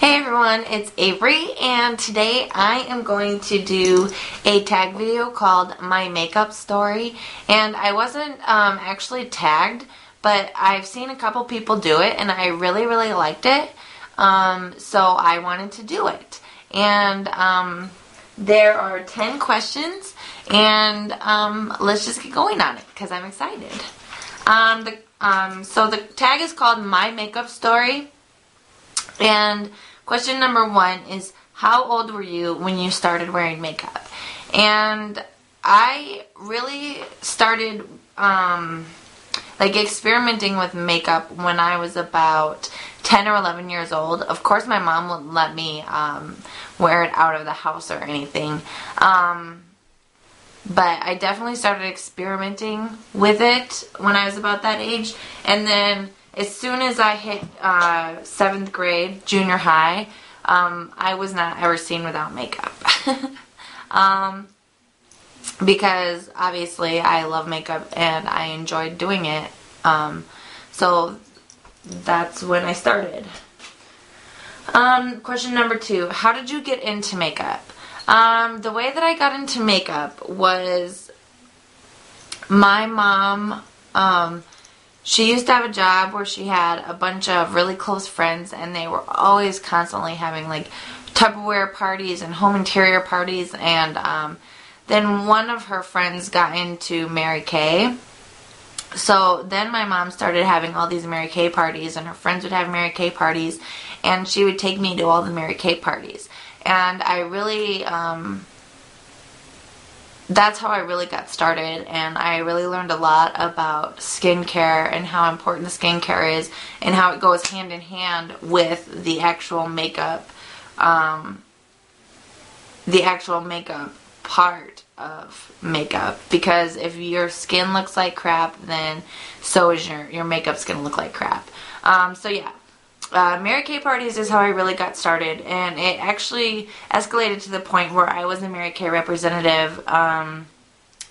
Hey everyone, it's Avery, and today I am going to do a tag video called My Makeup Story. And I wasn't actually tagged, but I've seen a couple people do it and I really liked it. So I wanted to do it. And there are 10 questions, and let's just get going on it because I'm excited. So the tag is called My Makeup Story. And question number 1 is, how old were you when you started wearing makeup? And I really started experimenting with makeup when I was about 10 or 11 years old. Of course, my mom wouldn't let me wear it out of the house or anything. But I definitely started experimenting with it when I was about that age. And then as soon as I hit 7th grade, junior high, I was not ever seen without makeup. Because obviously I love makeup and I enjoyed doing it. So that's when I started. Question number 2, how did you get into makeup? The way that I got into makeup was my mom, she used to have a job where she had a bunch of really close friends, and they were always constantly having like Tupperware parties and home interior parties. And then one of her friends got into Mary Kay. So then my mom started having all these Mary Kay parties, and her friends would have Mary Kay parties, and she would take me to all the Mary Kay parties. And I really, that's how I really got started, and I really learned a lot about skincare and how important the skincare is and how it goes hand in hand with the actual makeup part of makeup. Because if your skin looks like crap, then so is your makeup's gonna look like crap. So yeah. Mary Kay parties is how I really got started, and it actually escalated to the point where I was a Mary Kay representative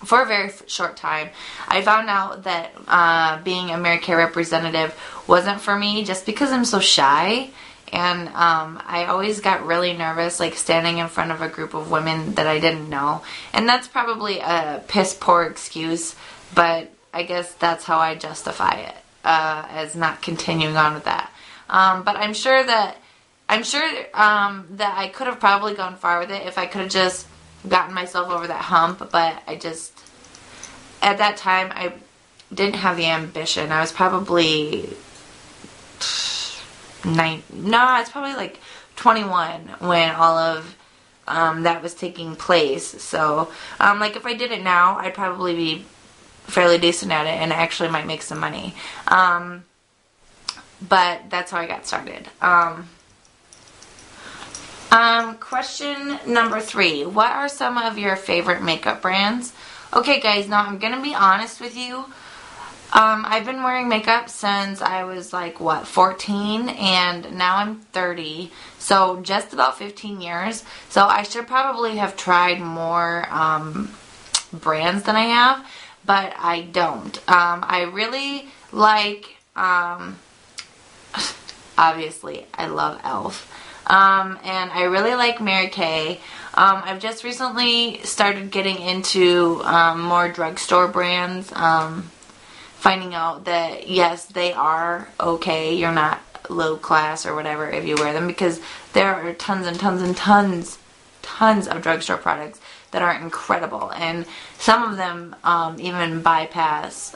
for a very short time. I found out that being a Mary Kay representative wasn't for me just because I'm so shy, and I always got really nervous like standing in front of a group of women that I didn't know. And that's probably a piss poor excuse, but I guess that's how I justify it, as not continuing on with that. But I'm sure that I could have probably gone far with it if I could have just gotten myself over that hump. But I just, at that time, I didn't have the ambition. I was probably it's probably like 21 when all of that was taking place. So like if I did it now, I'd probably be fairly decent at it and actually might make some money. But that's how I got started. Question number 3. What are some of your favorite makeup brands? Okay guys, now I'm going to be honest with you. I've been wearing makeup since I was like, 14? And now I'm 30. So just about 15 years. So I should probably have tried more brands than I have. But I don't. I really like... obviously, I love e.l.f. And I really like Mary Kay. I've just recently started getting into more drugstore brands, finding out that, yes, they are okay. You're not low class or whatever if you wear them, because there are tons and tons and tons of drugstore products that are incredible. And some of them even bypass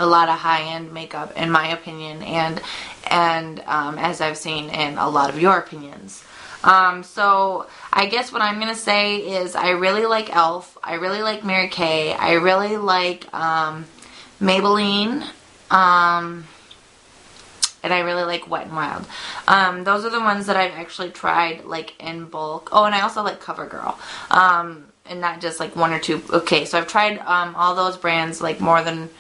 a lot of high-end makeup, in my opinion, and as I've seen in a lot of your opinions. So I guess what I'm going to say is I really like e.l.f. I really like Mary Kay. I really like Maybelline. And I really like Wet n Wild. Those are the ones that I've actually tried like in bulk. Oh, and I also like CoverGirl. And not just like 1 or 2. Okay, so I've tried all those brands, like more than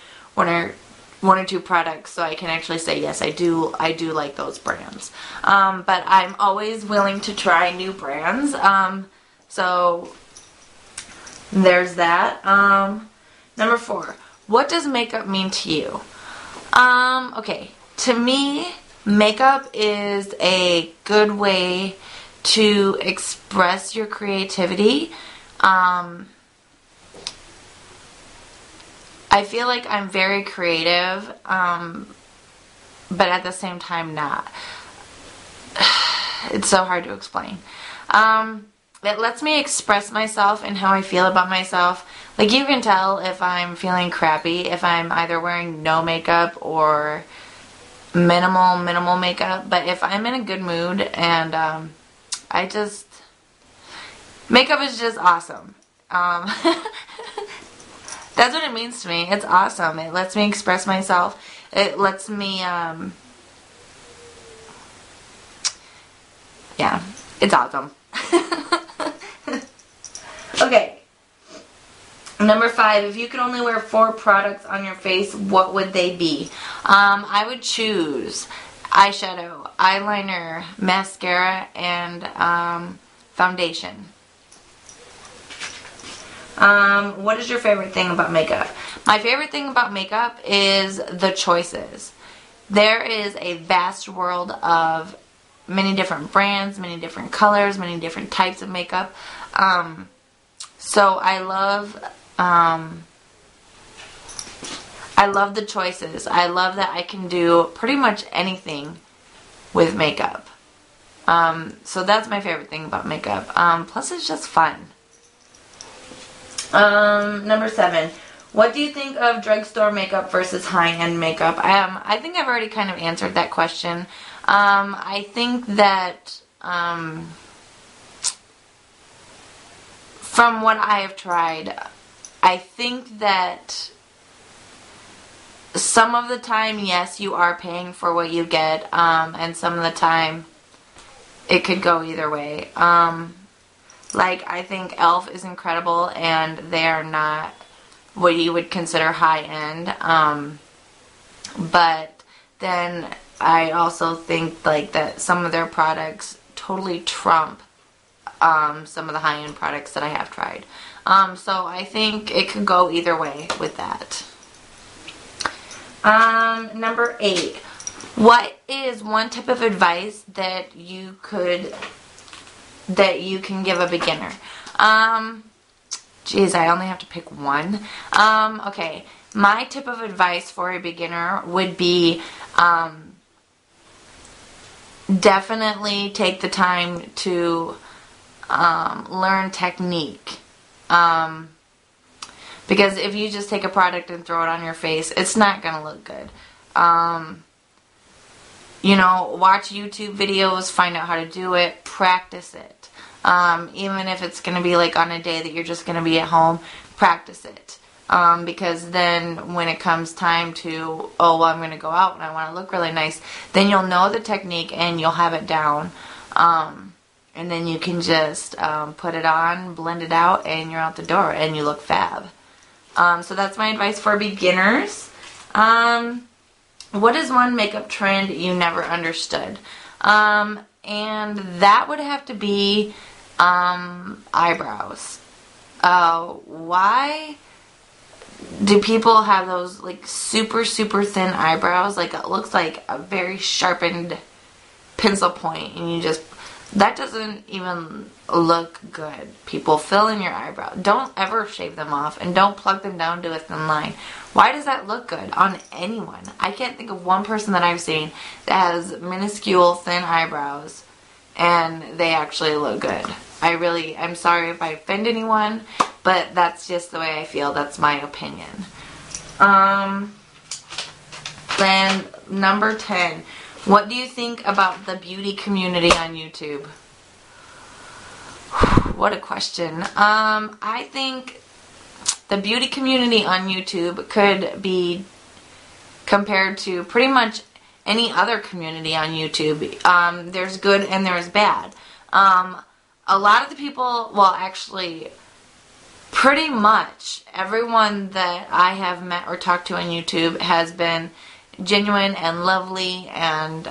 one or two products, so I can actually say yes, I do like those brands. But I'm always willing to try new brands. So there's that. Number 4, what does makeup mean to you? Okay, to me, makeup is a good way to express your creativity. I feel like I'm very creative, but at the same time not. It's so hard to explain. It lets me express myself and how I feel about myself. Like, you can tell if I'm feeling crappy, if I'm either wearing no makeup or minimal makeup. But if I'm in a good mood and makeup is just awesome. That's what it means to me. It's awesome. It lets me express myself. It lets me, yeah, it's awesome. Okay. Number 5, if you could only wear 4 products on your face, what would they be? I would choose eyeshadow, eyeliner, mascara, and foundation. What is your favorite thing about makeup? My favorite thing about makeup is the choices. There is a vast world of many different brands, many different colors, many different types of makeup. So I love the choices. I love that I can do pretty much anything with makeup. So that's my favorite thing about makeup. Plus it's just fun. Number 7. What do you think of drugstore makeup versus high-end makeup? I think I've already kind of answered that question. I think that, from what I have tried, I think that some of the time, yes, you are paying for what you get, and some of the time, it could go either way. Like, I think e.l.f. is incredible, and they are not what you would consider high-end. But then I also think, like, that some of their products totally trump some of the high-end products that I have tried. So I think it could go either way with that. Number 8. What is one tip of advice that you can give a beginner? Geez, I only have to pick one. Okay, my tip of advice for a beginner would be definitely take the time to learn technique. Because if you just take a product and throw it on your face, it's not going to look good. You know, watch YouTube videos, find out how to do it, practice it. Even if it's going to be like on a day that you're just going to be at home, practice it. Because then when it comes time to, oh, well, I'm going to go out and I want to look really nice, then you'll know the technique and you'll have it down. And then you can just put it on, blend it out, and you're out the door and you look fab. So that's my advice for beginners. What is one makeup trend you never understood? And that would have to be eyebrows. Why do people have those like super thin eyebrows? Like, it looks like a very sharpened pencil point, and you just, that doesn't even look good. People, fill in your eyebrow. Don't ever shave them off, and don't plug them down to a thin line. Why does that look good on anyone? I can't think of one person that I've seen that has minuscule thin eyebrows and they actually look good. I'm sorry if I offend anyone, but that's just the way I feel. That's my opinion. Then number 10. What do you think about the beauty community on YouTube? What a question. I think the beauty community on YouTube could be compared to pretty much any other community on YouTube. There's good and there's bad. A lot of the people, well, actually, pretty much everyone that I have met or talked to on YouTube has been genuine and lovely and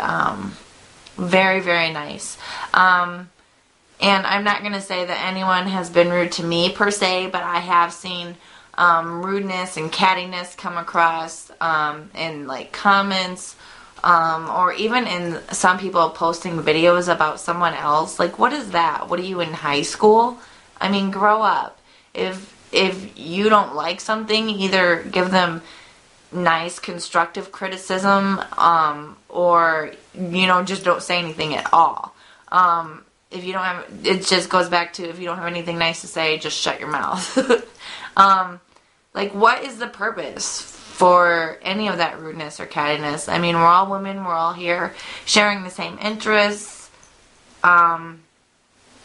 very nice. And I'm not going to say that anyone has been rude to me per se, but I have seen rudeness and cattiness come across in like comments or even in some people posting videos about someone else. Like, what is that? What are you, in high school? I mean, grow up. If you don't like something, either give them nice constructive criticism, or, you know, just don't say anything at all. If you don't have, it just goes back to, if you don't have anything nice to say, just shut your mouth. Like, what is the purpose for any of that rudeness or cattiness? I mean, we're all women, we're all here sharing the same interests.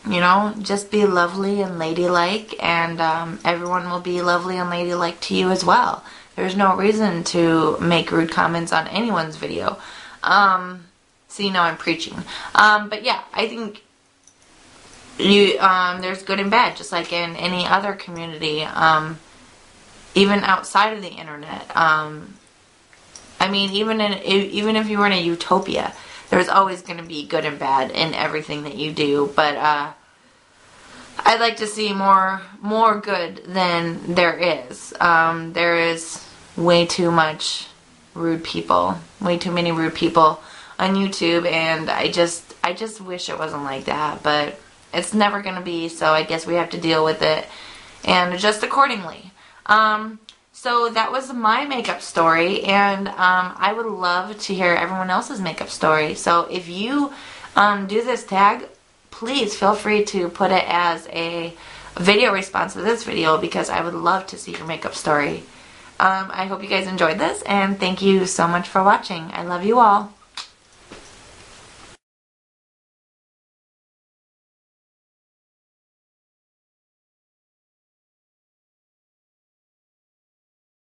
You know, just be lovely and ladylike, and everyone will be lovely and ladylike to you as well. There's no reason to make rude comments on anyone's video. So, you know, I'm preaching. But yeah, I think there's good and bad, just like in any other community, even outside of the internet. I mean, even if you were in a utopia, there's always going to be good and bad in everything that you do. But I'd like to see more good than there is. There is way too much rude people, way too many rude people on YouTube, and I just wish it wasn't like that. But it's never going to be, so I guess we have to deal with it and adjust accordingly. So that was my makeup story, and I would love to hear everyone else's makeup story. So if you do this tag, please feel free to put it as a video response to this video, because I would love to see your makeup story. I hope you guys enjoyed this, and thank you so much for watching. I love you all.